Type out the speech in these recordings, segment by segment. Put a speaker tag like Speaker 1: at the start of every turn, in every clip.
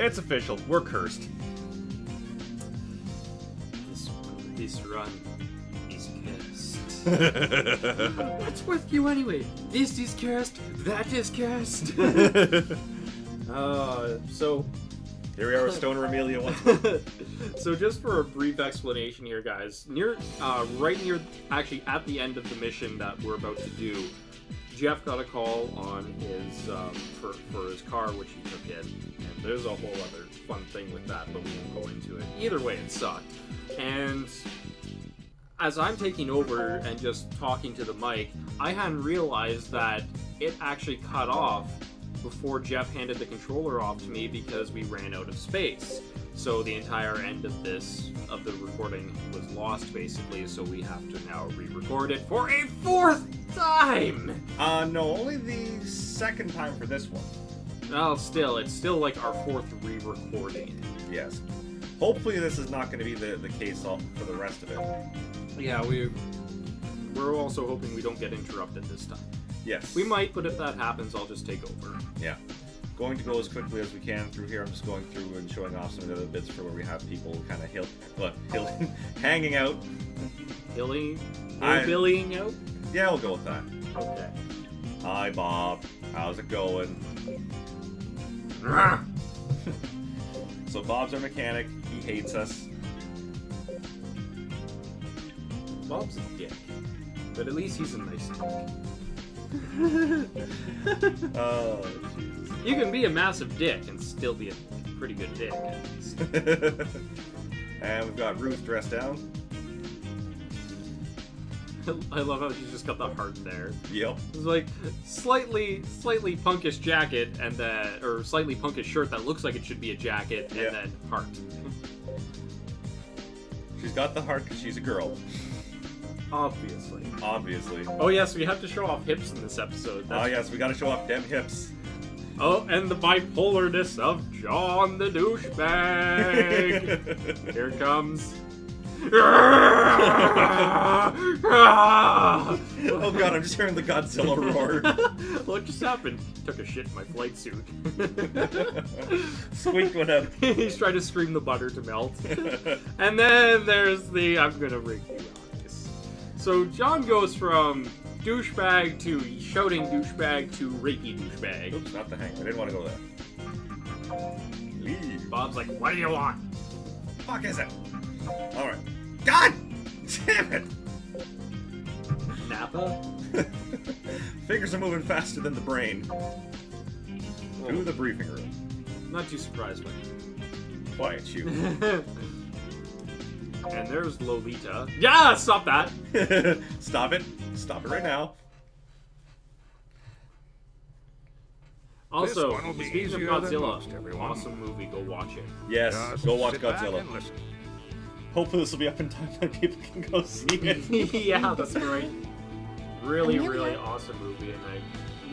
Speaker 1: It's official. We're cursed.
Speaker 2: This run is cursed. What's with you anyway? This is cursed. That is cursed. So
Speaker 1: here we are with Stoner Amelia once more.
Speaker 2: So just for a brief explanation here, guys, actually at the end of the mission that we're about to do, Jeff got a call on his for his car, which he took in, and there's a whole other fun thing with that, but we won't go into it. Either way, it sucked. And as I'm taking over and just talking to the mic, I hadn't realized that it actually cut off before Jeff handed the controller off to me because we ran out of space. So the entire end of the recording was lost, basically, so we have to now re-record it for a 4th time!
Speaker 1: No, only the 2nd time for this one.
Speaker 2: Well, it's still like our 4th re-recording.
Speaker 1: Yes. Hopefully this is not going to be the case for the rest of it.
Speaker 2: Yeah, we're also hoping we don't get interrupted this time.
Speaker 1: Yes.
Speaker 2: We might, but if that happens, I'll just take over.
Speaker 1: Yeah. Going to go as quickly as we can through here. I'm just going through and showing off some of the other bits for where we have people kind of hanging out.
Speaker 2: Billying out?
Speaker 1: Yeah, we'll go with that.
Speaker 2: Okay.
Speaker 1: Hi, Bob. How's it going? So Bob's our mechanic. He hates us.
Speaker 2: Bob's a dick. But at least he's a nice dick.
Speaker 1: Oh, Jesus.
Speaker 2: You can be a massive dick and still be a pretty good dick, at least.
Speaker 1: And we've got Ruth dressed down.
Speaker 2: I love how she's just got the heart there.
Speaker 1: Yep.
Speaker 2: It's like slightly punkish jacket and or slightly punkish shirt that looks like it should be a jacket, and then heart.
Speaker 1: She's got the heart because she's a girl.
Speaker 2: Obviously.
Speaker 1: Oh,
Speaker 2: yes, we have to show off hips in this episode.
Speaker 1: Yes, we gotta show off them hips.
Speaker 2: Oh, and the bipolarness of John the douchebag. Here it comes.
Speaker 1: Oh god, I'm just hearing the Godzilla roar.
Speaker 2: What just happened? Took a shit in my flight suit.
Speaker 1: Squeak went up.
Speaker 2: He's trying to scream the butter to melt. And then there's the I'm gonna rig you eyes. So John goes from douchebag to shouting douchebag to rapey douchebag.
Speaker 1: Oops, not the hang. I didn't want to go there. Leave.
Speaker 2: Bob's like, what do you want?
Speaker 1: Fuck is it? Alright. God damn it!
Speaker 2: Napa?
Speaker 1: Fingers are moving faster than the brain. To the briefing room.
Speaker 2: Not too surprised by it.
Speaker 1: Quiet you.
Speaker 2: And there's Lolita. Yeah, stop that!
Speaker 1: Stop it. Stop it right now.
Speaker 2: Also, speaking of Godzilla, awesome movie, go watch it.
Speaker 1: Yes, go watch Godzilla. Hopefully this will be up in time that people can go see it.
Speaker 2: Yeah, that's right. Really awesome movie, and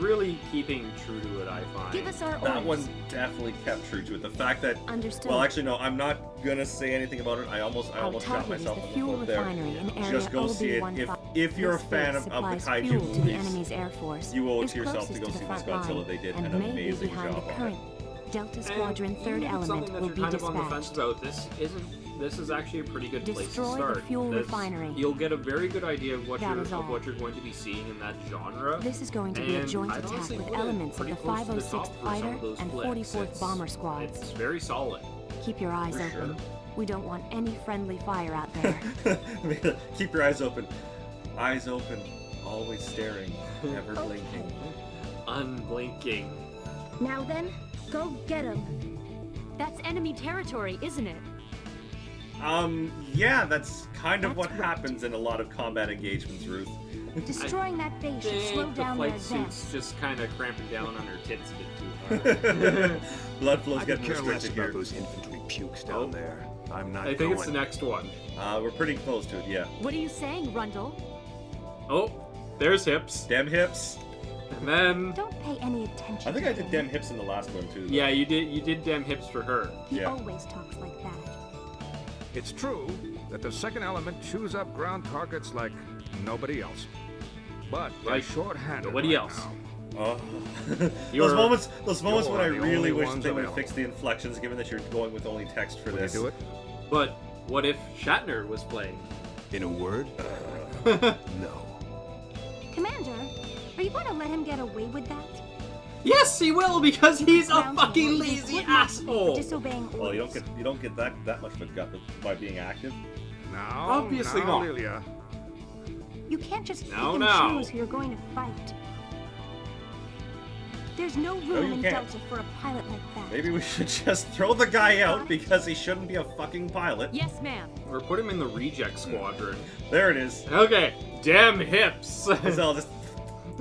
Speaker 2: really keeping true to it, I find.
Speaker 3: Give us our
Speaker 1: that one definitely kept true to it. The fact that...
Speaker 3: Understood.
Speaker 1: Well, actually, no, I'm not gonna say anything about it. I almost got myself on the foot there. Just go see it. If you're a fan of the kaiju movies, you owe it to yourself to go see this Godzilla. They did an amazing job on it.
Speaker 3: Delta Squadron Third Element will be dispatched. On the fence
Speaker 2: about this is actually a pretty good place to start.
Speaker 3: The fuel refinery.
Speaker 2: You'll get a very good idea of what you're going to be seeing in that genre.
Speaker 3: This is going to be a joint attack with elements of the 506th Fighter and 44th Bomber Squads.
Speaker 2: It's very solid.
Speaker 3: Keep your eyes open. We don't want any friendly fire out there.
Speaker 1: Keep your eyes open. Eyes open, always staring, never blinking.
Speaker 2: Unblinking.
Speaker 3: Now then, go get him. That's enemy territory, isn't it?
Speaker 1: Yeah, that's kind of what happens in a lot of combat engagements, Ruth.
Speaker 3: Destroying that base should slow down their advance.
Speaker 2: The flight suit's just kind of cramping down on her tits a bit too hard.
Speaker 1: Blood flow's getting restricted here.
Speaker 4: Those infantry pukes down there. I'm not
Speaker 2: I think it's the next one.
Speaker 1: We're pretty close to it, yeah.
Speaker 3: What are you saying, Rundle?
Speaker 2: Oh, there's hips.
Speaker 1: Dem hips.
Speaker 2: And then...
Speaker 3: Don't pay any attention.
Speaker 1: I think I did dem hips in the last one, too. Though.
Speaker 2: Yeah, you did dem hips for her.
Speaker 3: He always talks like that.
Speaker 4: It's true that the second element chews up ground targets like nobody else. But they're short-handed
Speaker 2: nobody else.
Speaker 4: Now.
Speaker 1: those moments when I really wish they would fix the inflections, given that you're going with only text for this.
Speaker 4: Do it?
Speaker 2: But what if Shatner was playing?
Speaker 5: In a word? No.
Speaker 3: Commander, are you going to let him get away with that?
Speaker 2: Yes, he will, because he's a fucking lazy asshole.
Speaker 3: Disobeying
Speaker 1: Well,
Speaker 3: orders.
Speaker 1: you don't get that much of a gut by being active.
Speaker 4: No,
Speaker 2: Obviously
Speaker 4: no,
Speaker 2: not.
Speaker 4: Lilia.
Speaker 3: You can't just pick
Speaker 2: No,
Speaker 3: and
Speaker 2: no.
Speaker 3: choose who you're going to fight. There's no
Speaker 1: No,
Speaker 3: room
Speaker 1: you
Speaker 3: in
Speaker 1: can't.
Speaker 3: Delta for a pilot like that.
Speaker 1: Maybe we should just throw the guy out because he shouldn't be a fucking pilot.
Speaker 3: Yes, ma'am.
Speaker 2: Or put him in the reject squadron.
Speaker 1: There it is.
Speaker 2: Okay, damn hips.
Speaker 1: I'll just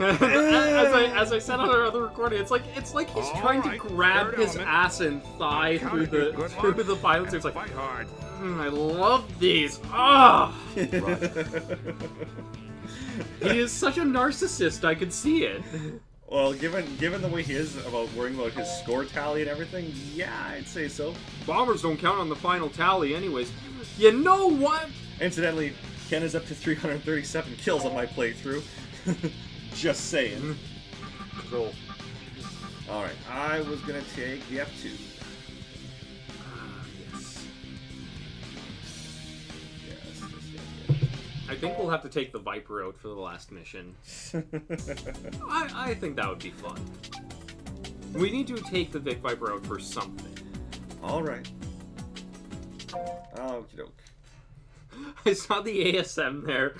Speaker 2: as I said on our other recording, it's like he's
Speaker 4: All
Speaker 2: trying
Speaker 4: right,
Speaker 2: to grab
Speaker 4: third
Speaker 2: his
Speaker 4: element.
Speaker 2: ass and thigh through the pilot. It's like,
Speaker 4: Fight hard.
Speaker 2: I love these. Ah, he is such a narcissist. I could see it.
Speaker 1: Well, given the way he is about worrying about his score tally and everything, yeah, I'd say so.
Speaker 2: Bombers don't count on the final tally, anyways. You know what?
Speaker 1: Incidentally, Ken is up to 337 kills on my playthrough. Just saying.
Speaker 2: Roll.
Speaker 1: Alright, I was gonna take the F2.
Speaker 2: Yes.
Speaker 1: Yes.
Speaker 2: I think we'll have to take the Viper out for the last mission. I think that would be fun. We need to take the Vic Viper out for something.
Speaker 1: Alright. Okie doke.
Speaker 2: I saw the ASM there,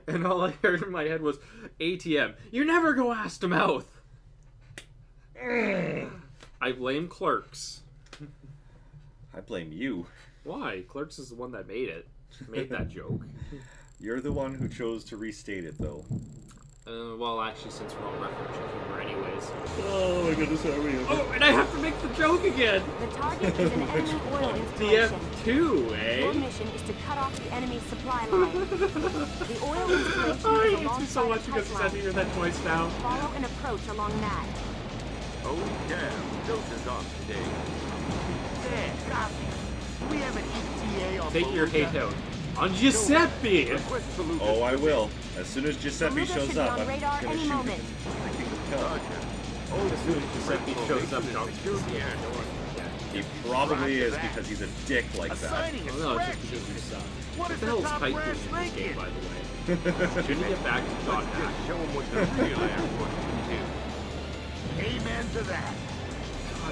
Speaker 2: and all I heard in my head was, ATM, you never go ass to mouth! I blame Clerks.
Speaker 1: I blame you.
Speaker 2: Why? Clerks is the one that made it. Made that joke.
Speaker 1: You're the one who chose to restate it, though.
Speaker 2: Well, actually, since we're all referencing humor anyways.
Speaker 1: Oh my goodness, are we?
Speaker 2: Oh, and I have to make the joke again!
Speaker 3: The target is an enemy oil
Speaker 2: The
Speaker 3: installation.
Speaker 2: F2,
Speaker 3: Your
Speaker 2: eh?
Speaker 3: mission is to cut off the enemy's supply line. The oil installation
Speaker 2: Oh,
Speaker 3: is
Speaker 2: he hates me so
Speaker 3: alongside
Speaker 2: much
Speaker 3: the
Speaker 2: because he's had to
Speaker 3: pipeline.
Speaker 2: hear that twice now.
Speaker 3: Follow and approach along that.
Speaker 5: Oh, damn. Delta's on today.
Speaker 6: Yeah, copy. We have an ETA on
Speaker 2: Take your hate
Speaker 6: Beluga.
Speaker 2: out on Giuseppe!
Speaker 5: Request Beluga.
Speaker 1: Oh, I will. As soon as Giuseppe
Speaker 3: Beluga should
Speaker 1: shows
Speaker 3: be
Speaker 1: up,
Speaker 3: on
Speaker 1: I'm
Speaker 3: radar
Speaker 1: gonna
Speaker 3: any
Speaker 1: shoot
Speaker 3: moment.
Speaker 1: him. I think he'll kill him.
Speaker 2: Oh, as soon as Giuseppe shows up, John.
Speaker 1: He probably is because he's a dick like that.
Speaker 6: Assigning
Speaker 2: Oh, no, it's just
Speaker 6: extraction.
Speaker 2: because you suck.
Speaker 6: What is
Speaker 2: the
Speaker 6: the
Speaker 2: hell's
Speaker 6: top
Speaker 2: Tycoon
Speaker 6: brass
Speaker 2: in this game,
Speaker 6: thinking?
Speaker 2: by the way? Shouldn't he get back to Dot
Speaker 5: Just
Speaker 2: Hack?
Speaker 5: show him what the real Airforce can do.
Speaker 6: Amen to that.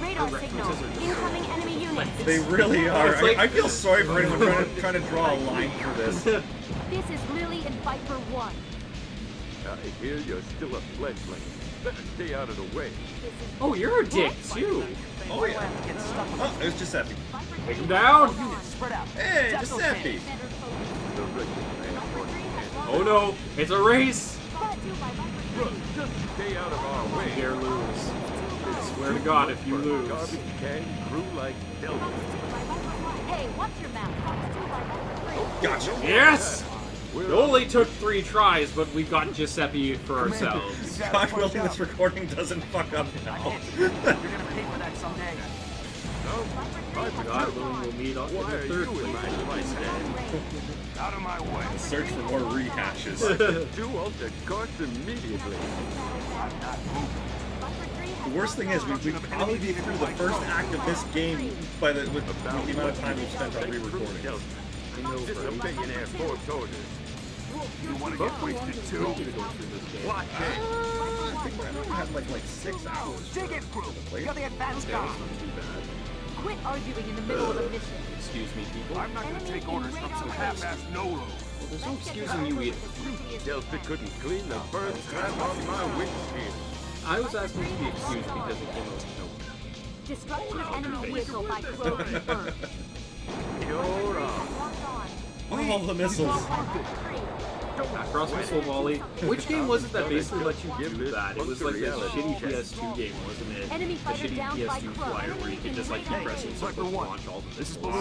Speaker 3: Radar signal. Incoming enemy units.
Speaker 1: They really are.
Speaker 2: It's like-
Speaker 1: I feel sorry for anyone trying to draw a line for this.
Speaker 3: This is Lily and Viper 1.
Speaker 5: I hear you're still a fledgling. Better stay out of the way.
Speaker 2: Oh, you're a dick, too.
Speaker 1: Oh yeah. Oh, there's Giuseppe.
Speaker 2: Take him down!
Speaker 6: Spread out.
Speaker 1: Hey, Giuseppe.
Speaker 5: The regular Airforce can't.
Speaker 2: Oh no, it's a race!
Speaker 5: Look, just stay out of our way.
Speaker 2: Dare lose. I swear to God, if you lose.
Speaker 5: Garbage can crew like Delta.
Speaker 3: Hey, watch your mouth.
Speaker 1: Gotcha.
Speaker 2: Yes! It only took 3 tries, but we got Giuseppe for ourselves.
Speaker 1: God willing, this recording doesn't fuck up now.
Speaker 6: You're gonna pay for that someday.
Speaker 2: God willing, we'll meet up
Speaker 5: Why
Speaker 2: in
Speaker 5: are
Speaker 2: the third
Speaker 5: you in my
Speaker 2: place.
Speaker 5: place then?
Speaker 6: Out of my way.
Speaker 1: Search for more rehashes.
Speaker 5: Do alter course immediately.
Speaker 1: The worst thing is, we'd probably be through the first act of this game with the amount of time we've spent on re-recording.
Speaker 2: I know, bro.
Speaker 5: Disobeying Air Force orders.
Speaker 6: You wanna get wasted too?
Speaker 5: Blockade.
Speaker 1: I think we're gonna have like 6 hours.
Speaker 6: Dig it, crew.
Speaker 1: Play.
Speaker 6: Got the advanced
Speaker 2: That
Speaker 6: guy.
Speaker 2: wasn't too bad.
Speaker 3: Quit arguing in the middle of a mission.
Speaker 2: Excuse me, people.
Speaker 6: I'm not gonna take orders from some half-assed no-lo.
Speaker 2: Well, there's no excusing you either.
Speaker 5: Delta couldn't clean the burn trap on my windshield.
Speaker 2: I was asking to be excused because it came out of nowhere.
Speaker 3: Destruction of enemy vehicle by crow confirmed.
Speaker 5: You're on.
Speaker 1: All the missiles.
Speaker 2: Cross missile volley. Which game was it that basically let you do that? It was like this shitty PS2 game, wasn't it?
Speaker 3: Enemy
Speaker 2: The
Speaker 3: fighter
Speaker 2: shitty
Speaker 3: down by
Speaker 2: PS2
Speaker 3: Crow.
Speaker 2: flyer where you could just like keep pressing circle to launch all the missiles.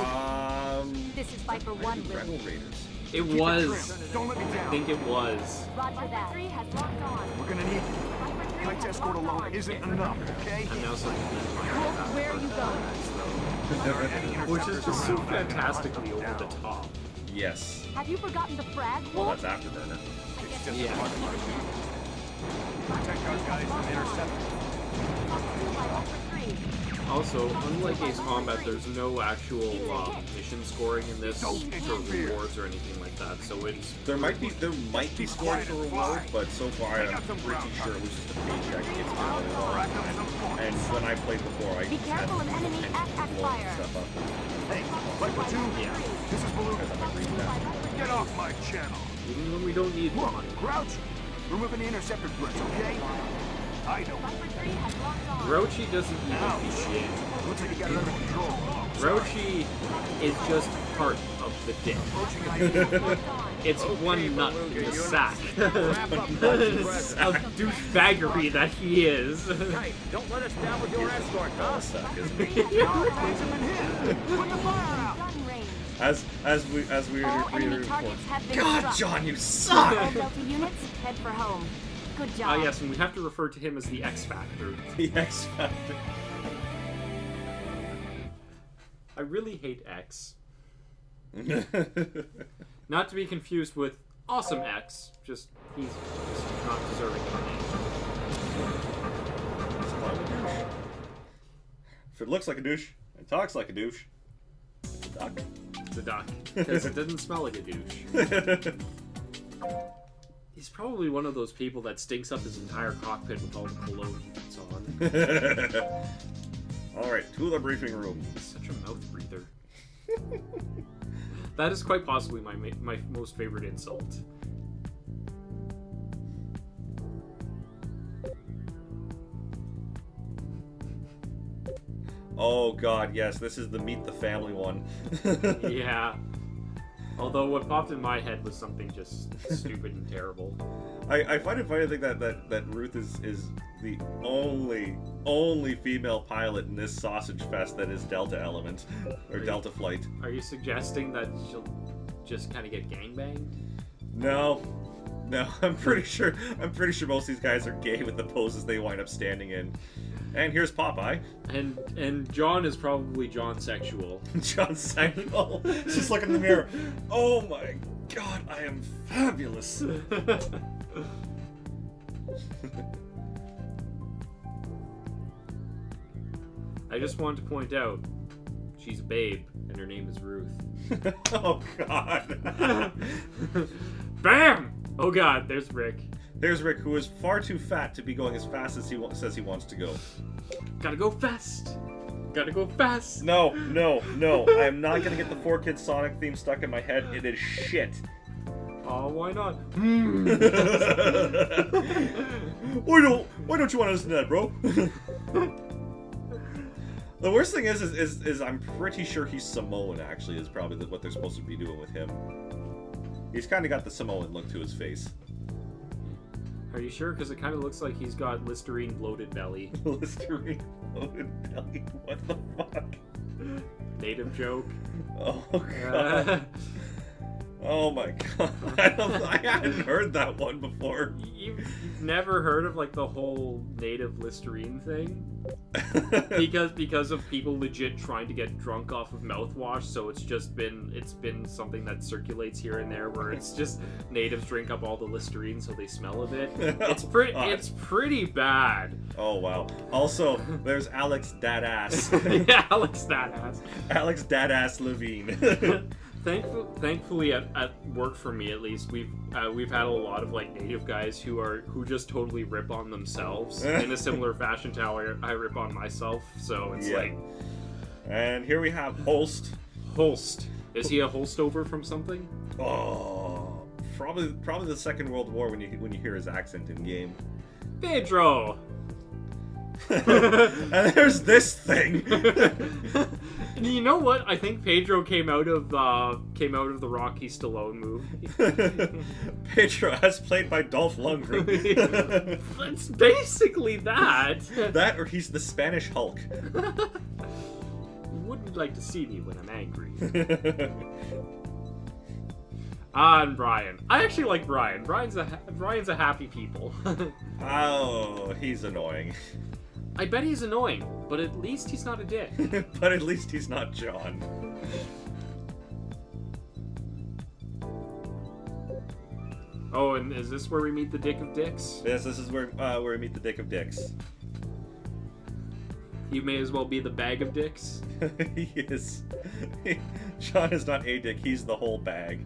Speaker 3: This is Viper 1, Lily.
Speaker 1: Rebel Raiders.
Speaker 2: It was.
Speaker 6: Don't let me
Speaker 2: I
Speaker 6: down.
Speaker 2: think it was.
Speaker 3: Roger that. 3 has locked on.
Speaker 6: We're gonna need you. Kite's escort alone isn't enough, okay?
Speaker 2: And now something
Speaker 3: Where are you going?
Speaker 2: which is just so fantastically over the top.
Speaker 1: Yes.
Speaker 3: Have you forgotten the frag?
Speaker 1: Well, that's Afterburner.
Speaker 2: Yeah.
Speaker 4: Protect our guys from interceptors.
Speaker 2: Also, unlike Ace Combat, there's no actual mission scoring in this for rewards or anything like that. So it's
Speaker 1: there might be scoring for rewards, but so far I'm pretty sure it was just a paycheck gets me really long. And when I played before, I
Speaker 3: Be careful of enemy at fire.
Speaker 1: stuff up.
Speaker 4: Hey, fight platoon.
Speaker 2: Yeah.
Speaker 4: This is Balloon. Get off my channel.
Speaker 2: Even when we don't need the
Speaker 4: Look,
Speaker 2: money.
Speaker 4: Grouch. We're moving the interceptor threats, okay? I know.
Speaker 2: Grouchy doesn't even be shit.
Speaker 4: Looks like you got it under control.
Speaker 2: Grouchy is just part of the dick. It's one nut in the sack of douchebaggery that he is.
Speaker 6: Hey, don't let us down with your escort, huh?
Speaker 1: As we
Speaker 3: All enemy
Speaker 1: report.
Speaker 3: targets have been
Speaker 1: God,
Speaker 3: struck.
Speaker 1: John, you suck!
Speaker 3: All Delta units, head for home. Good job.
Speaker 2: Ah, yes, and we have to refer to him as the X Factor.
Speaker 1: The X Factor.
Speaker 2: I really hate X. Not to be confused with Awesome X, just he's just not deserving of a name.
Speaker 1: If it looks like a douche and talks like a douche, it's a duck.
Speaker 2: The duck, because it doesn't smell like a douche. He's probably one of those people that stinks up his entire cockpit with all the cologne he puts on.
Speaker 1: Alright, to the briefing room.
Speaker 2: He's such a mouth breather. That is quite possibly my most favorite insult.
Speaker 1: Oh god, yes, this is the Meet the Family one.
Speaker 2: Yeah. Although what popped in my head was something just stupid and terrible.
Speaker 1: I find it funny to think that Ruth is the only female pilot in this sausage fest that is Delta Element or Delta Flight.
Speaker 2: Are you suggesting that she'll just kind of get gangbanged?
Speaker 1: No, I'm pretty sure most of these guys are gay with the poses they wind up standing in. And here's Popeye.
Speaker 2: And John is probably John sexual.
Speaker 1: John Sexual. Just look in the mirror. Oh my god, I am fabulous.
Speaker 2: I just want to point out, she's a babe, and her name is Ruth.
Speaker 1: Oh god.
Speaker 2: Bam! Oh god, there's Rick.
Speaker 1: There's Rick, who is far too fat to be going as fast as he says he wants to go.
Speaker 2: Gotta go fast. Gotta go fast.
Speaker 1: No. I am not gonna get the 4Kids Sonic theme stuck in my head. It is shit.
Speaker 2: Oh, why not?
Speaker 1: Why don't you want to listen to that, bro? The worst thing is I'm pretty sure he's Samoan. Actually, is probably what they're supposed to be doing with him. He's kind of got the Samoan look to his face.
Speaker 2: Are you sure? Because it kind of looks like he's got Listerine bloated belly.
Speaker 1: Listerine bloated belly. What the fuck?
Speaker 2: Native joke.
Speaker 1: Oh god. Oh my god. I hadn't heard that one before.
Speaker 2: You've never heard of like the whole native Listerine thing? because of people legit trying to get drunk off of mouthwash, so it's been something that circulates here and there where it's just natives drink up all the Listerine so they smell a bit. It's pretty bad.
Speaker 1: Oh wow. Also, there's Alex Dadass.
Speaker 2: Yeah, Alex Dadass.
Speaker 1: Alex Dadass Levine.
Speaker 2: Thankfully, at work for me at least, we've had a lot of like native guys who just totally rip on themselves in a similar fashion to how I rip on myself. So it's like.
Speaker 1: And here we have Holst.
Speaker 2: Holst. Is he a Holstover from something?
Speaker 1: Oh, probably the Second World War when you hear his accent in game.
Speaker 2: Pedro.
Speaker 1: And there's this thing.
Speaker 2: You know what? I think Pedro came out of the Rocky Stallone movie.
Speaker 1: Pedro, as played by Dolph Lundgren.
Speaker 2: It's basically that.
Speaker 1: That, or he's the Spanish Hulk.
Speaker 2: You wouldn't like to see me when I'm angry. And Brian. I actually like Brian. Brian's a happy people.
Speaker 1: Oh, he's annoying.
Speaker 2: I bet he's annoying, but at least he's not a dick.
Speaker 1: But at least he's not John.
Speaker 2: Oh, and is this where we meet the Dick of Dicks?
Speaker 1: Yes, this is where we meet the Dick of Dicks.
Speaker 2: He may as well be the bag of dicks.
Speaker 1: He is. John is not a dick, he's the whole bag.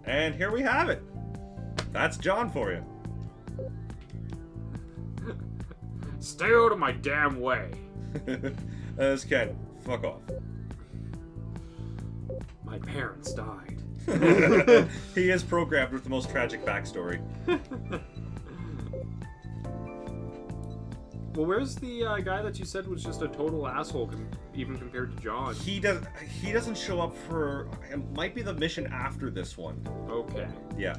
Speaker 1: And here we have it. That's John for you.
Speaker 2: Stay out of my damn way.
Speaker 1: That's Ken. Fuck off.
Speaker 2: My parents died.
Speaker 1: He is programmed with the most tragic backstory.
Speaker 2: Well, where's the guy that you said was just a total asshole, even compared to John?
Speaker 1: He doesn't show up for... It might be the mission after this one.
Speaker 2: Okay.
Speaker 1: Yeah.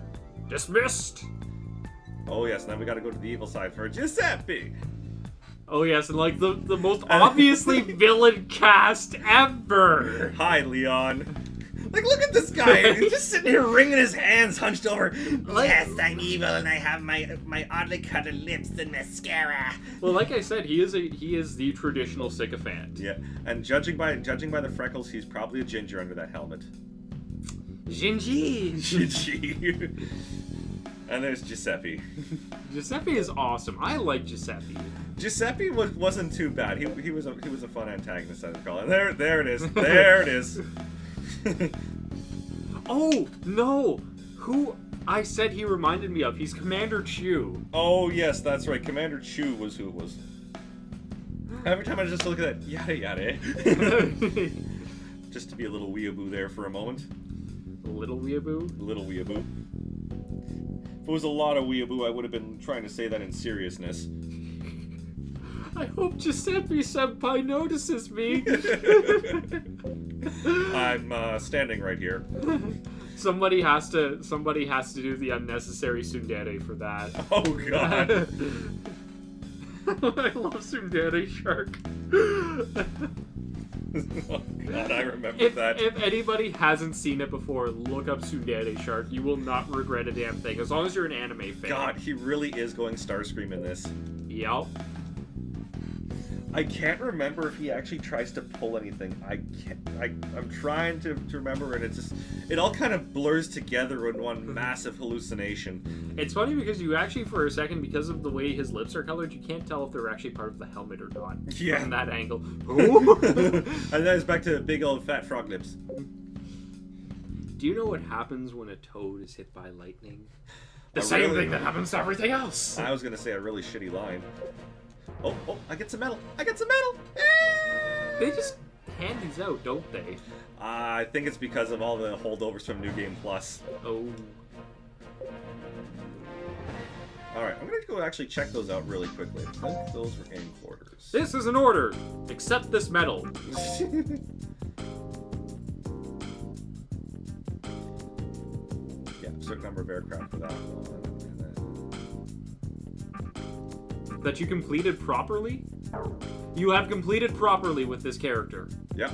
Speaker 2: Dismissed!
Speaker 1: Oh yes, now we gotta go to the evil side for Giuseppe!
Speaker 2: Oh yes, and like the most obviously villain cast ever!
Speaker 1: Hi, Leon. Like, look at this guy. He's just sitting here wringing his hands, hunched over. Yes, I'm evil, and I have my oddly colored lips and mascara.
Speaker 2: Well, like I said, he is the traditional sycophant.
Speaker 1: Yeah, and judging by the freckles, he's probably a ginger under that helmet.
Speaker 2: Gingy.
Speaker 1: Gingy. And there's Giuseppe.
Speaker 2: Giuseppe is awesome. I like Giuseppe.
Speaker 1: Giuseppe wasn't too bad. He was a fun antagonist, I recall. And there it is. There it is.
Speaker 2: Oh no! Who I said he reminded me of? He's Commander Chew.
Speaker 1: Oh yes, that's right. Commander Chew was who it was. Every time I just look at that, yada yada. Just to be a little weeaboo there for a moment.
Speaker 2: A little weeaboo?
Speaker 1: A little weeaboo. If it was a lot of weeaboo, I would have been trying to say that in seriousness.
Speaker 2: I hope Giuseppe Senpai notices me.
Speaker 1: I'm standing right here.
Speaker 2: Somebody has to do the unnecessary tsundere for that.
Speaker 1: Oh god.
Speaker 2: I love tsundere shark.
Speaker 1: Oh god, I remember that.
Speaker 2: If anybody hasn't seen it before, look up tsundere shark. You will not regret a damn thing, as long as you're an anime fan.
Speaker 1: God, he really is going Starscream in this.
Speaker 2: Yep.
Speaker 1: I can't remember if he actually tries to pull anything. I'm trying to remember, and it all kind of blurs together in one massive hallucination.
Speaker 2: It's funny because you actually, for a second, because of the way his lips are colored, you can't tell if they're actually part of the helmet or not.
Speaker 1: Yeah.
Speaker 2: From that angle.
Speaker 1: And then it's back to big old fat frog lips.
Speaker 2: Do you know what happens when a toad is hit by lightning? The
Speaker 1: A
Speaker 2: same
Speaker 1: really-
Speaker 2: thing that happens to everything else.
Speaker 1: I was gonna say a really shitty line. Oh, I get some metal. I get some metal.
Speaker 2: They just hand these out, don't they?
Speaker 1: I think it's because of all the holdovers from New Game Plus.
Speaker 2: Oh.
Speaker 1: Alright, I'm gonna go actually check those out really quickly. I think those were in quarters.
Speaker 2: This is an order. Accept this medal.
Speaker 1: Yeah, certain number of aircraft for that one.
Speaker 2: That you completed properly? You have completed properly with this character.
Speaker 1: Yep.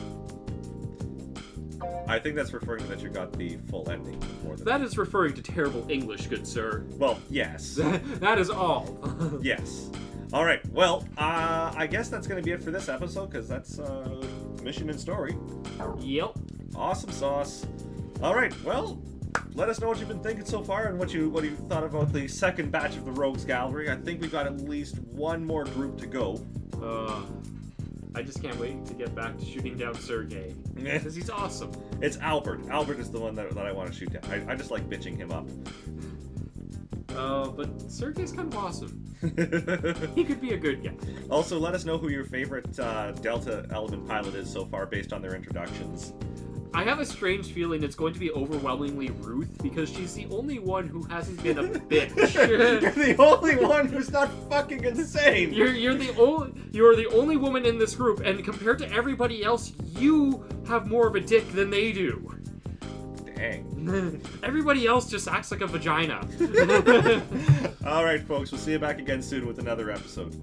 Speaker 1: I think that's referring to that you got the full ending more than
Speaker 2: That is referring to terrible English, good sir.
Speaker 1: Well, yes.
Speaker 2: That is all.
Speaker 1: Yes. Alright, well, I guess that's going to be it for this episode, because that's mission and story.
Speaker 2: Yep.
Speaker 1: Awesome sauce. Alright, well, let us know what you've been thinking so far and what you thought about the second batch of the Rogues Gallery. I think we've got at least one more group to go.
Speaker 2: I just can't wait to get back to shooting down Sergey. Because he's awesome.
Speaker 1: It's Albert. Albert is the one that I want to shoot down. I just like bitching him up.
Speaker 2: But Sergey's kind of awesome. He could be a good guy.
Speaker 1: Also, let us know who your favorite Delta Element pilot is so far based on their introductions.
Speaker 2: I have a strange feeling it's going to be overwhelmingly Ruth because she's the only one who hasn't been a bitch.
Speaker 1: You're the only one who's not fucking insane.
Speaker 2: You're the only woman in this group, and compared to everybody else, you have more of a dick than they do.
Speaker 1: Dang.
Speaker 2: Everybody else just acts like a vagina.
Speaker 1: All right, folks. We'll see you back again soon with another episode.